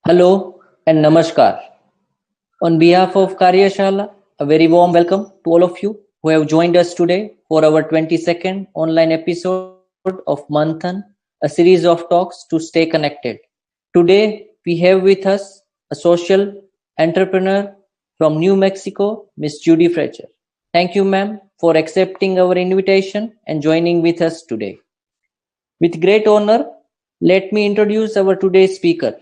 Hello and Namaskar. On behalf of Karyashala, a very warm welcome to all of you who have joined us today for our 22nd online episode of MANTHAN, a series of talks to stay connected. Today, we have with us a social entrepreneur from New Mexico, Miss Judy Frater. Thank you, ma'am, for accepting our invitation and joining with us today. With great honor, let me introduce our today's speaker.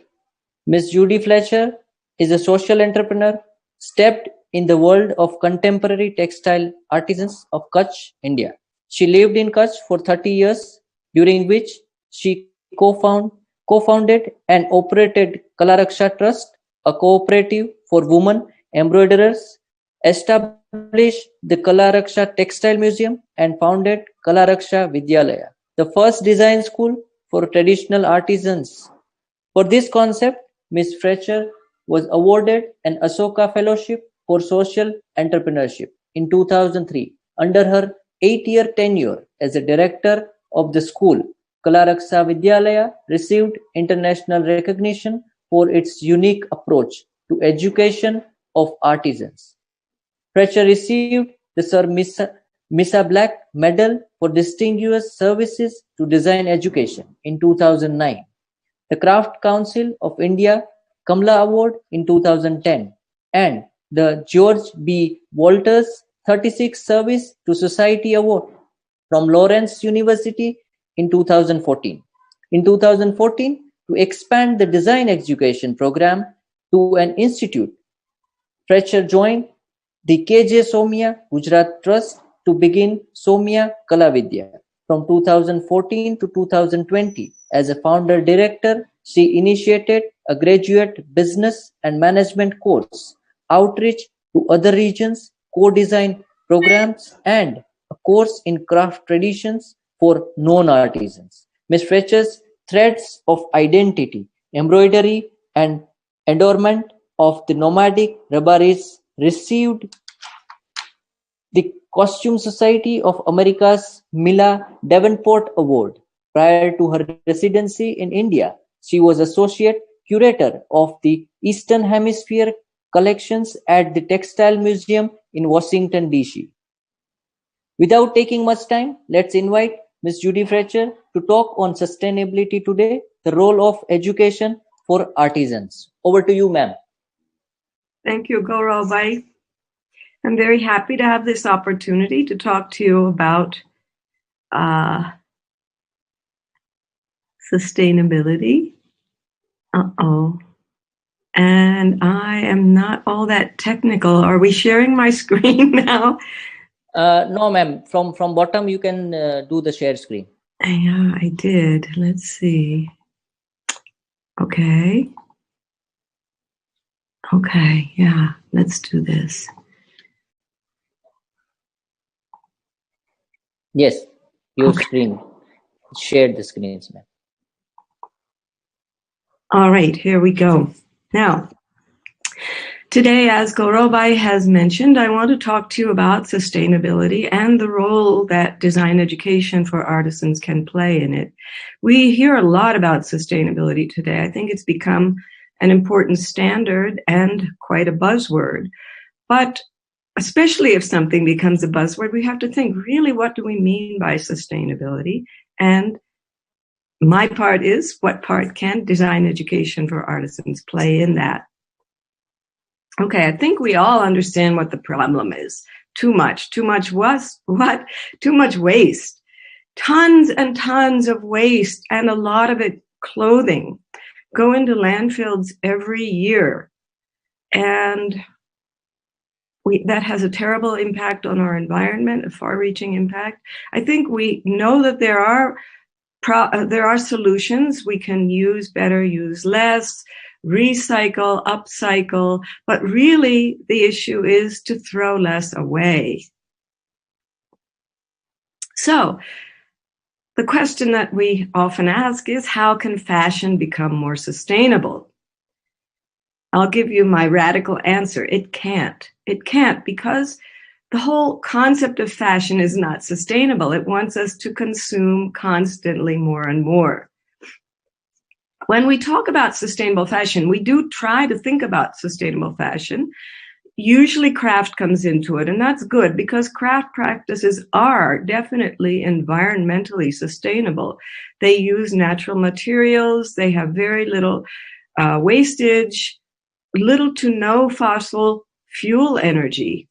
Ms. Judy Frater is a social entrepreneur steeped in the world of contemporary textile artisans of Kutch, India. She lived in Kutch for 30 years, during which she co-founded and operated Kala Raksha Trust, a cooperative for women embroiderers, established the Kala Raksha Textile Museum, and founded Kala Raksha Vidhyalaya, the first design school for traditional artisans. For this concept, Ms. Frater was awarded an Ashoka Fellowship for social entrepreneurship in 2003 under her 8-year tenure as a director of the school. Kala Raksha Vidhyalaya received international recognition for its unique approach to education of artisans. Frater received the Sir Misha Black Medal for distinguished services to design education in 2009. The Craft Council of India Kamla Award in 2010, and the George B. Walters 36 Service to Society Award from Lawrence University in 2014. In 2014, to expand the design education program to an institute, Frater joined the KJ Somia Gujarat Trust to begin Somia Kala Vidya. From 2014 to 2020, as a founder director, she initiated a graduate business and management course, outreach to other regions, co-design programs, and a course in craft traditions for non-artisans. Ms. Frater's threads of identity, embroidery, and adornment of the nomadic Rabaris received the Costume Society of America's Mila Davenport Award. Prior to her residency in India, she was associate curator of the Eastern Hemisphere collections at the Textile Museum in Washington, D.C. Without taking much time, let's invite Ms. Judy Frater to talk on sustainability today, the role of education for artisans. Over to you, ma'am. Thank you, Gaurav. I'm very happy to have this opportunity to talk to you about sustainability. And I am not all that technical. Are we sharing my screen now? No, ma'am. From bottom, you can do the share screen. Yeah, I did. Let's see. Okay. Okay, yeah, let's do this. Yes, your screen. Share the screens, ma'am. All right, here we go. Now, today, as Gaurav has mentioned, I want to talk to you about sustainability and the role that design education for artisans can play in it. We hear a lot about sustainability today. I think it's become an important standard and quite a buzzword. But especially if something becomes a buzzword, we have to think, really, what do we mean by sustainability? And my part is, what part can design education for artisans play in that? Okay, I think we all understand what the problem is. Too much what? Too much waste. Tons and tons of waste, and a lot of it clothing, go into landfills every year. And that has a terrible impact on our environment, a far-reaching impact. I think we know that there are solutions. We can use better, use less, recycle, upcycle, but really the issue is to throw less away. So the question that we often ask is, how can fashion become more sustainable? I'll give you my radical answer. It can't. It can't, because the whole concept of fashion is not sustainable. It wants us to consume constantly more and more. When we talk about sustainable fashion, we do try to think about sustainable fashion. Usually craft comes into it, and that's good because craft practices are definitely environmentally sustainable. They use natural materials, they have very little wastage, little to no fossil fuel energy.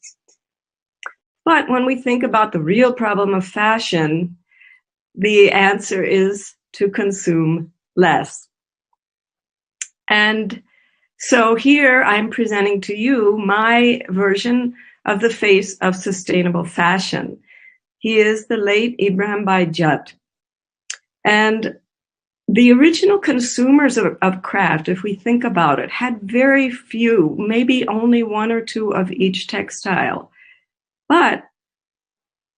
But when we think about the real problem of fashion, the answer is to consume less. And so here I'm presenting to you my version of the face of sustainable fashion. He is the late Ibrahim Bai Jat. And the original consumers of craft, if we think about it, had very few, maybe only one or two of each textile. But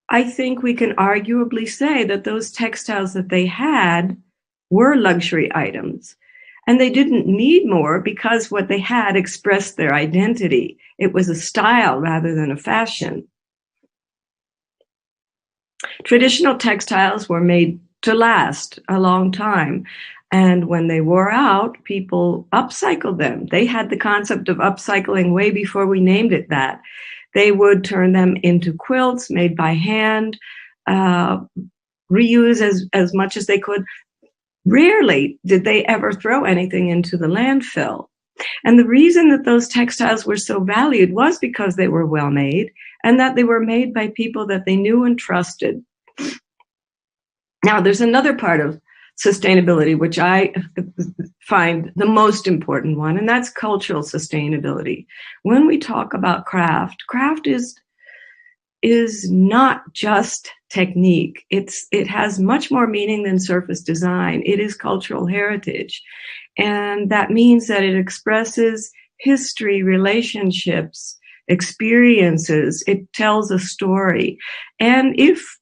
I think we can arguably say that those textiles that they had were luxury items. And they didn't need more because what they had expressed their identity. It was a style rather than a fashion. Traditional textiles were made to last a long time. And when they wore out, people upcycled them. They had the concept of upcycling way before we named it that. They would turn them into quilts made by hand, reuse as much as they could. Rarely did they ever throw anything into the landfill. And the reason that those textiles were so valued was because they were well made and that they were made by people that they knew and trusted. Now, there's another part of sustainability, which I find the most important one, and that's cultural sustainability. When we talk about craft is not just technique. It has much more meaning than surface design. It is cultural heritage. And that means that it expresses history, relationships, experiences. It tells a story. And if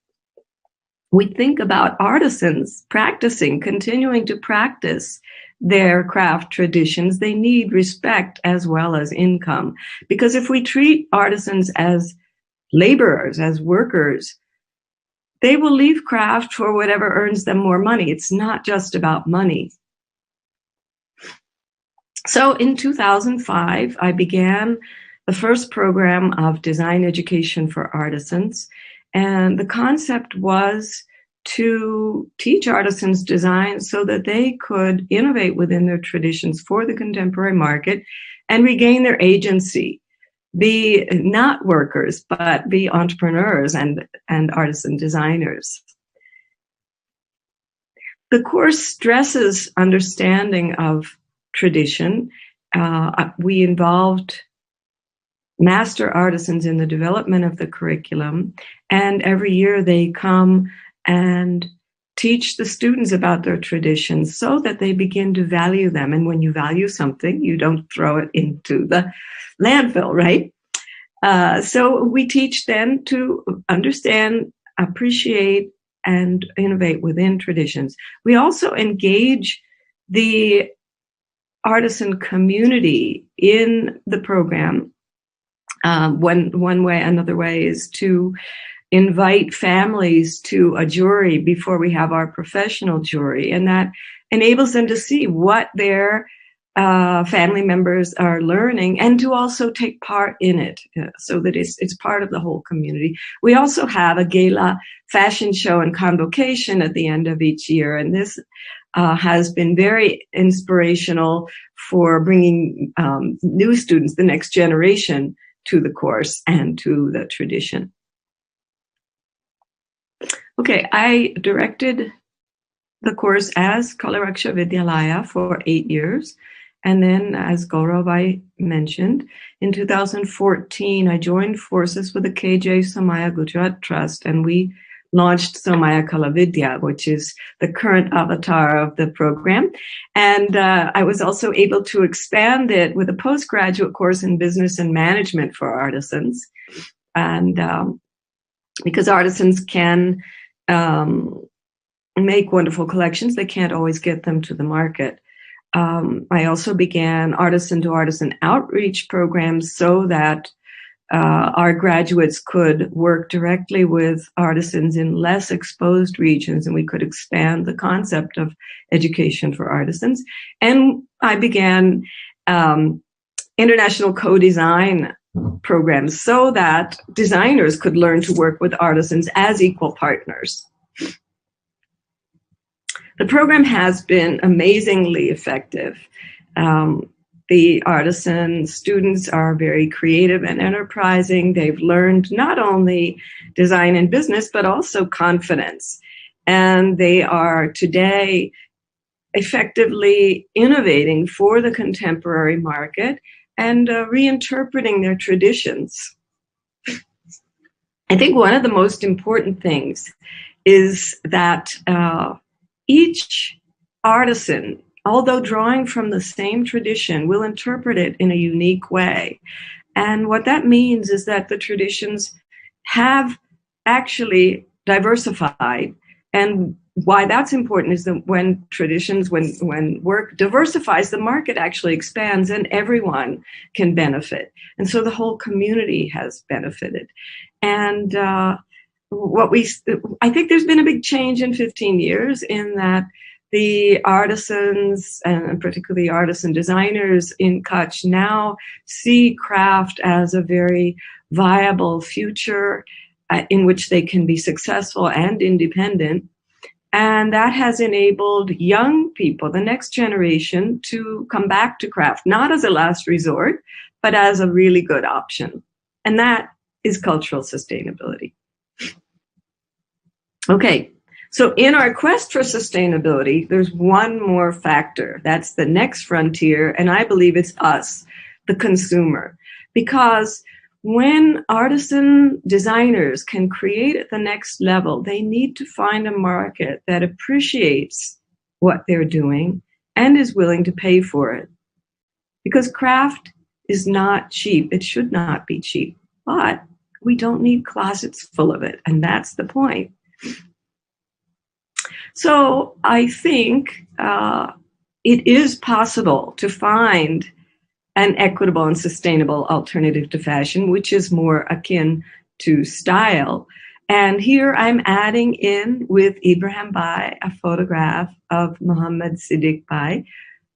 we think about artisans continuing to practice their craft traditions, they need respect as well as income. Because if we treat artisans as laborers, as workers, they will leave craft for whatever earns them more money. It's not just about money. So in 2005, I began the first program of design education for artisans. And the concept was to teach artisans design so that they could innovate within their traditions for the contemporary market and regain their agency. Be not workers, but be entrepreneurs and artisan designers. The course stresses understanding of tradition. We involved master artisans in the development of the curriculum, and every year they come and teach the students about their traditions so that they begin to value them. And when you value something, you don't throw it into the landfill, right? So we teach them to understand, appreciate, and innovate within traditions. We also engage the artisan community in the program. One way, another way is to invite families to a jury before we have our professional jury, and that enables them to see what their family members are learning and to also take part in it so that it's part of the whole community. We also have a gala fashion show and convocation at the end of each year, and this has been very inspirational for bringing new students, the next generation, to the course and to the tradition. Okay, I directed the course as Kala Raksha Vidhyalaya for 8 years. And then, as Gaurav mentioned, in 2014, I joined forces with the KJ Somaya Gujarat Trust, and we launched Somaya Kala Vidya, which is the current avatar of the program. And I was also able to expand it with a postgraduate course in business and management for artisans. And because artisans can make wonderful collections, they can't always get them to the market. I also began artisan-to-artisan outreach programs so that our graduates could work directly with artisans in less exposed regions, and we could expand the concept of education for artisans. And I began international co-design programs so that designers could learn to work with artisans as equal partners. The program has been amazingly effective. The artisan students are very creative and enterprising. They've learned not only design and business, but also confidence. And they are today effectively innovating for the contemporary market and reinterpreting their traditions. I think one of the most important things is that each artisan, although drawing from the same tradition, will interpret it in a unique way. And what that means is that the traditions have actually diversified. And why that's important is that when traditions, when work diversifies, the market actually expands and everyone can benefit. And so the whole community has benefited. And I think there's been a big change in 15 years in that the artisans, and particularly artisan designers in Kutch, now see craft as a very viable future in which they can be successful and independent. And that has enabled young people, the next generation, to come back to craft, not as a last resort, but as a really good option. And that is cultural sustainability. Okay. So in our quest for sustainability, there's one more factor. That's the next frontier, and I believe it's us, the consumer. Because when artisan designers can create at the next level, they need to find a market that appreciates what they're doing and is willing to pay for it. Because craft is not cheap. It should not be cheap. But we don't need closets full of it, and that's the point. So I think it is possible to find an equitable and sustainable alternative to fashion, which is more akin to style. And here I'm adding in with Ibrahim Bai a photograph of Muhammad Siddiq Bai,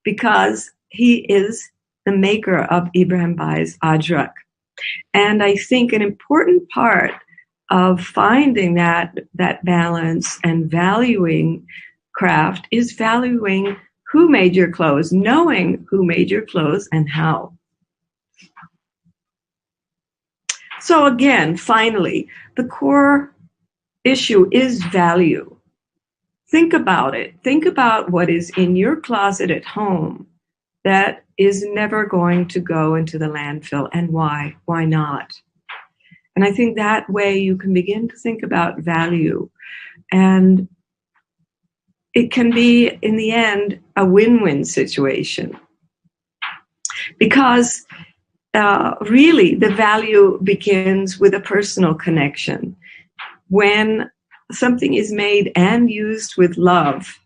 because he is the maker of Ibrahim Bai's Ajrak. And I think an important part of finding that balance and valuing craft is valuing who made your clothes, knowing who made your clothes and how. So again, finally, the core issue is value. Think about it. Think about what is in your closet at home that is never going to go into the landfill, and why? Why not? And I think that way you can begin to think about value. And it can be, in the end, a win-win situation. Because really, the value begins with a personal connection. When something is made and used with love,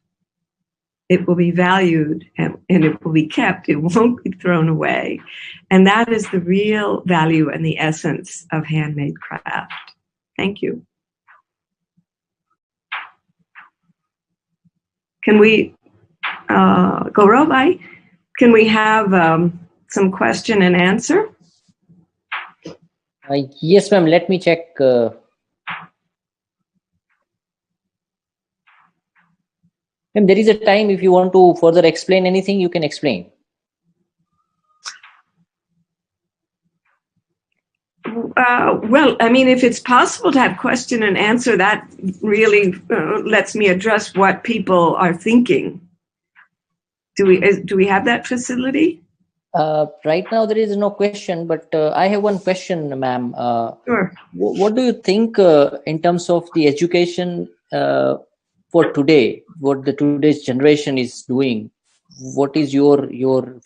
it will be valued and it will be kept. It won't be thrown away. And that is the real value and the essence of handmade craft. Thank you. Can we, Gaurav, can we have some question and answer? Yes, ma'am. Let me check. Ma'am, there is a time if you want to further explain anything, you can explain. Well, I mean, if it's possible to have question and answer, that really lets me address what people are thinking. Do we have that facility? Right now, there is no question, but I have one question, ma'am. Sure. What do you think in terms of the education for today, what the today's generation is doing? What is your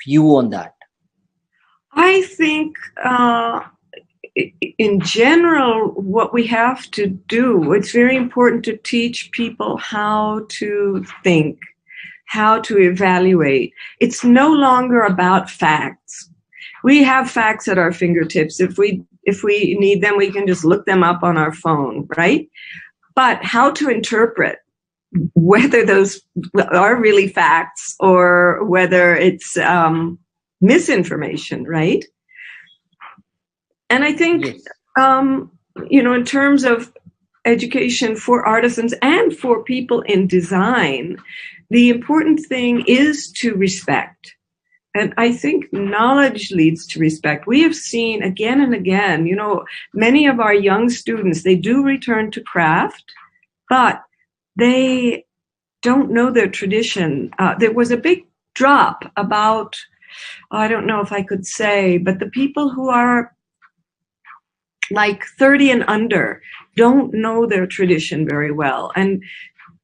view on that? I think in general, what we have to do, it's very important to teach people how to think, how to evaluate. It's no longer about facts. We have facts at our fingertips. If we need them, we can just look them up on our phone, right? But how to interpret whether those are really facts or whether it's misinformation, right? And I think, Yes. In terms of education for artisans and for people in design, the important thing is to respect. And I think knowledge leads to respect. We have seen again and again, many of our young students, they do return to craft, but they don't know their tradition. There was a big drop about, I don't know if I could say, but the people who are like 30 and under don't know their tradition very well. And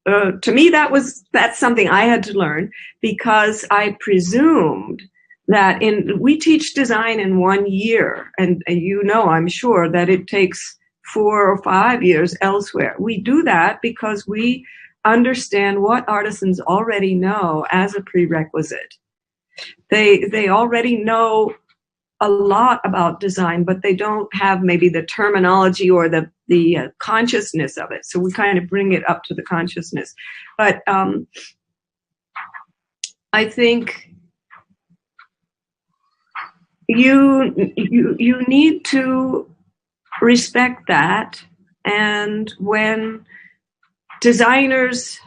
to me, that's something I had to learn, because I presumed that we teach design in 1 year, and I'm sure that it takes 4 or 5 years elsewhere. We do that because we understand what artisans already know as a prerequisite. They already know a lot about design, but they don't have maybe the terminology or the consciousness of it. So we kind of bring it up to the consciousness. But I think you need to respect that. And when designers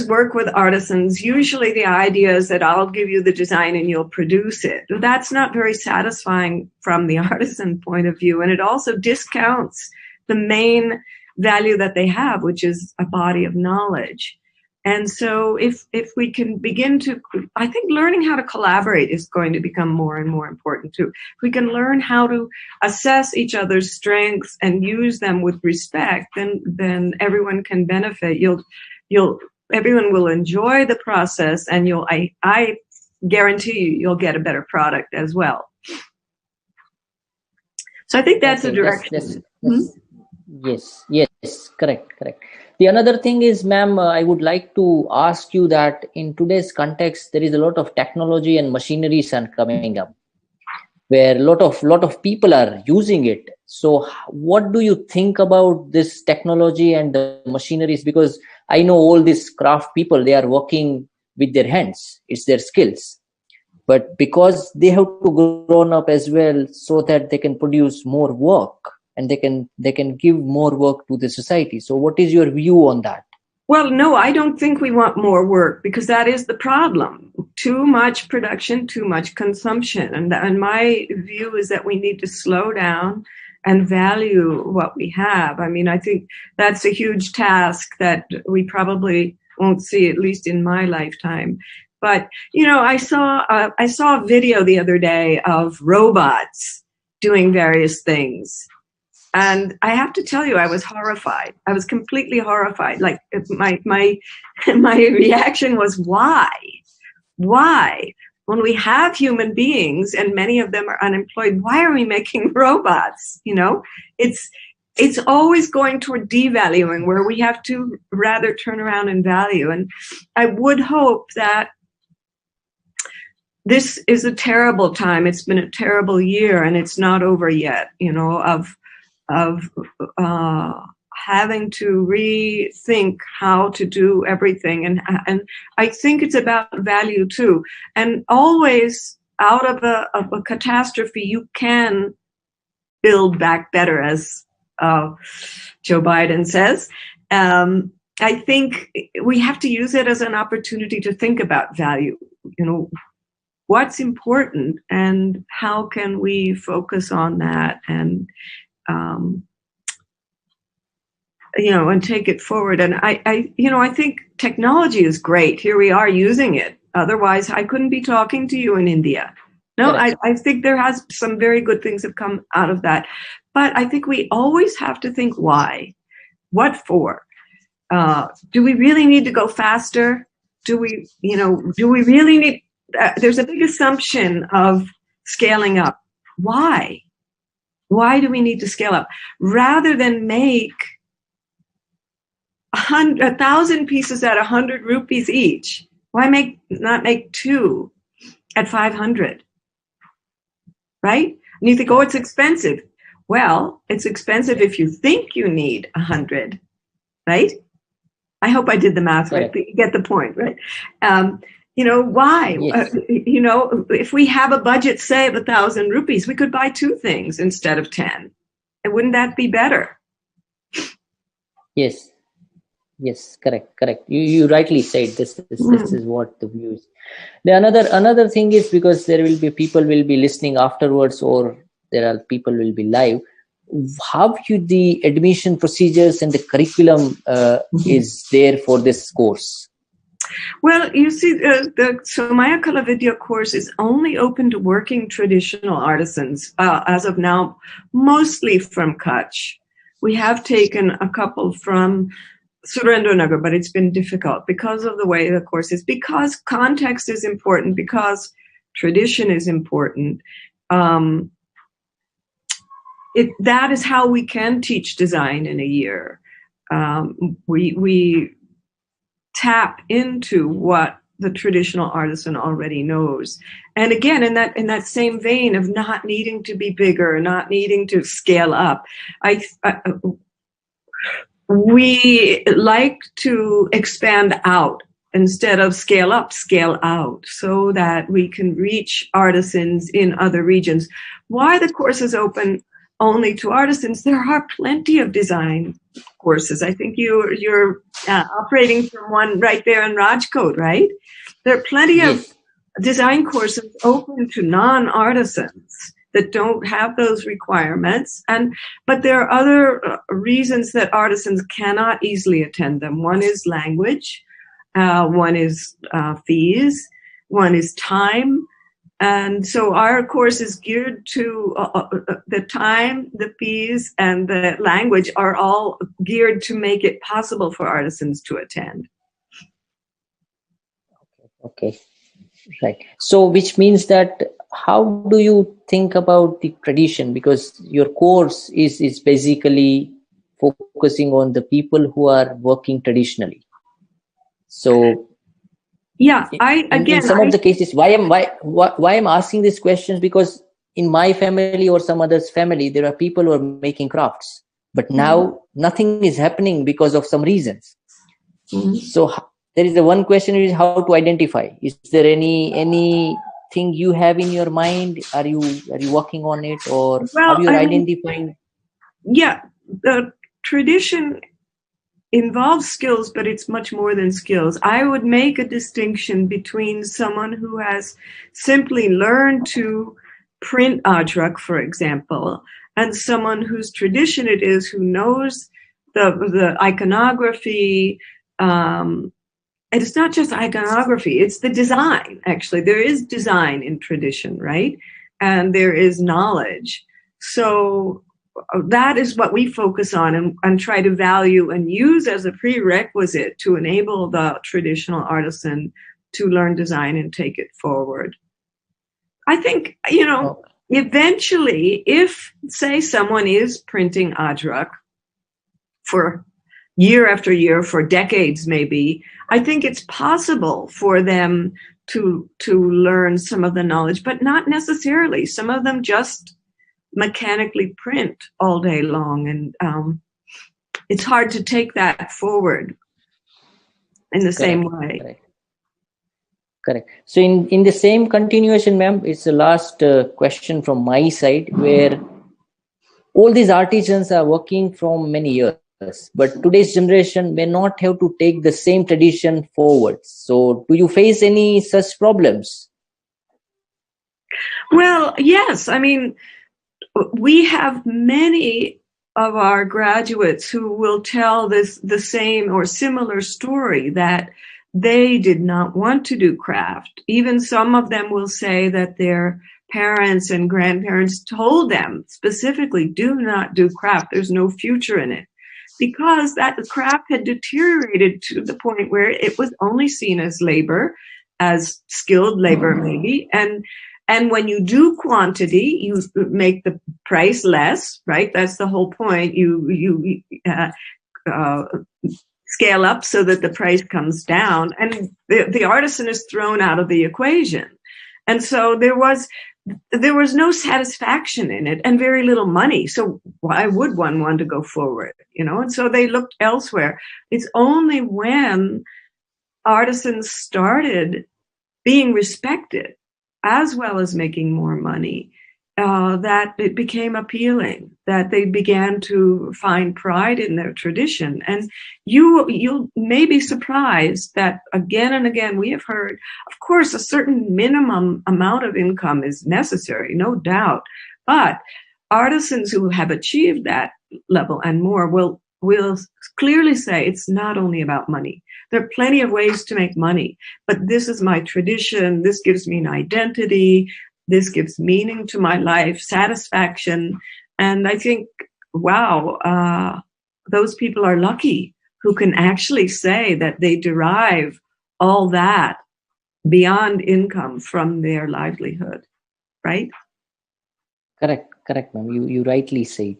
work with artisans, usually the idea is that I'll give you the design and you'll produce it. That's not very satisfying from the artisan point of view. And it also discounts the main value that they have, which is a body of knowledge. And so if we can begin to, I think learning how to collaborate is going to become more and more important too. If we can learn how to assess each other's strengths and use them with respect, then everyone can benefit. Everyone will enjoy the process, and I guarantee you'll get a better product as well. So I think that's the direction. Yes, correct. The another thing is, ma'am, I would like to ask you that in today's context, there is a lot of technology and machineries are coming up, where a lot of people are using it. So what do you think about this technology and the machineries? Because I know all these craft people, they are working with their hands. It's their skills. But because they have to grow up as well, so that they can produce more work and they can give more work to the society. So what is your view on that? Well, no, I don't think we want more work, because that is the problem. Too much production, too much consumption. And my view is that we need to slow down and value what we have. I mean, I think that's a huge task that we probably won't see, at least in my lifetime. But, I saw a video the other day of robots doing various things. And I have to tell you, I was horrified. I was completely horrified. Like my reaction was, why? Why? When we have human beings and many of them are unemployed, why are we making robots? It's always going toward devaluing, where we have to rather turn around and value. And I would hope that this is a terrible time. It's been a terrible year, and it's not over yet, of having to rethink how to do everything. And I think it's about value too. And always out of a catastrophe, you can build back better, as Joe Biden says. I think we have to use it as an opportunity to think about value. What's important and how can we focus on that and and take it forward. And I think technology is great. Here we are using it. Otherwise, I couldn't be talking to you in India. No, I think there has some very good things have come out of that. But I think we always have to think why, what for. Do we really need to go faster? Do we really need? There's a big assumption of scaling up. Why? Why do we need to scale up? Rather than make 1,000 pieces at 100 rupees each, why not make 2 at 500? right? And you think, oh, it's expensive. Well, it's expensive if you think you need 100, right? I hope I did the math right, but you get the point, right? Why? Yes. If we have a budget, say, of 1,000 rupees, we could buy 2 things instead of 10. And wouldn't that be better? Yes. Yes, correct. You rightly said this is what the view is. The another thing is, because there will be people will be listening afterwards, or there are people will be live. How the admission procedures and the curriculum is there for this course? Well, you see, the Somaya Kala Vidya course is only open to working traditional artisans as of now, mostly from Kutch. We have taken a couple from Surendranagar, but it's been difficult because of the way the course is, because context is important, because tradition is important. That is how we can teach design in a year. We tap into what the traditional artisan already knows. And again, in that same vein of not needing to be bigger, not needing to scale up, we like to expand out instead of scale up, scale out, so that we can reach artisans in other regions. Why the course is open only to artisans? There are plenty of design courses. I think you're operating from one right there in Rajkot, right? There are plenty of design courses open to non-artisans that don't have those requirements. But there are other reasons that artisans cannot easily attend them. One is language, one is fees, one is time. And so our course is geared to the time, the fees, and the language are all geared to make it possible for artisans to attend. Okay. Right. So which means that, how do you think about the tradition? Because your course is basically focusing on the people who are working traditionally. So yeah, in some of the cases, why I'm asking these questions, because in my family or some other's family, there are people who are making crafts, but now nothing is happening because of some reasons. So there is the one question is how to identify. Is there anything you have in your mind? Are you working on it, or how you're identifying? Yeah, the tradition involves skills, but it's much more than skills. I would make a distinction between someone who has simply learned to print ajrak, for example, and someone whose tradition it is, who knows the iconography. And it's not just iconography, it's the design, actually. There is design in tradition, right? And there is knowledge. So that is what we focus on and try to value and use as a prerequisite to enable the traditional artisan to learn design and take it forward. I think, eventually, if, say, someone is printing ajrak for year after year, for decades maybe, I think it's possible for them to learn some of the knowledge, but not necessarily. Some of them just mechanically print all day long, and it's hard to take that forward in the same way. Correct. So in the same continuation, ma'am, it's the last question from my side, where all these artisans are working from many years, but today's generation may not have to take the same tradition forward. So do you face any such problems? Well, yes. I mean, we have many of our graduates who will tell the same or similar story, that they did not want to do craft. Even some of them will say that their parents and grandparents told them specifically, do not do craft. There's no future in it. Because that craft had deteriorated to the point where it was only seen as labor, as skilled labor maybe. And when you do quantity, you make the price less, right? That's the whole point. You scale up so that the price comes down, and the artisan is thrown out of the equation. And so there was there was no satisfaction in it and very little money. So why would one want to go forward? And so they looked elsewhere. It's only when artisans started being respected as well as making more money that it became appealing, that they began to find pride in their tradition. And you may be surprised that again and again we have heard, of course, a certain minimum amount of income is necessary, no doubt. But artisans who have achieved that level and more will clearly say it's not only about money. There are plenty of ways to make money, but this is my tradition. This gives me an identity. This gives meaning to my life, satisfaction. And I think, wow, those people are lucky who can actually say that they derive all that beyond income from their livelihood, right? Correct, ma'am. You rightly said.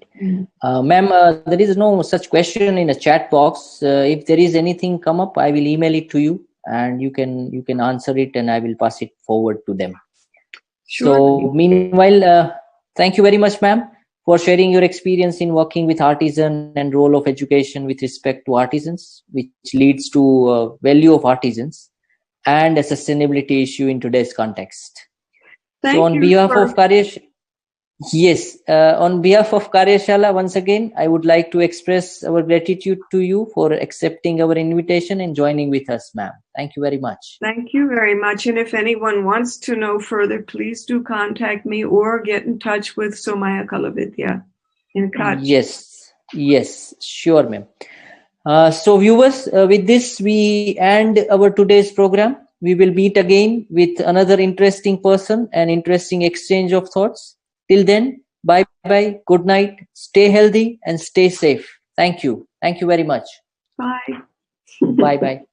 Ma'am, there is no such question in a chat box. If there is anything come up, I will email it to you and you can answer it and I will pass it forward to them. Sure. So meanwhile, thank you very much, ma'am, for sharing your experience in working with artisan and role of education with respect to artisans, which leads to value of artisans and a sustainability issue in today's context. Thank so on you behalf of on behalf of Karyashala, once again, I would like to express our gratitude to you for accepting our invitation and joining with us, ma'am. Thank you very much. Thank you very much. And if anyone wants to know further, please do contact me or get in touch with Somaya Kalavidya in Kutch. Yes, sure, ma'am. So viewers, with this, we end our today's program. We will meet again with another interesting person and interesting exchange of thoughts. Till then, bye-bye, good night, stay healthy and stay safe. Thank you. Thank you very much. Bye. Bye-bye.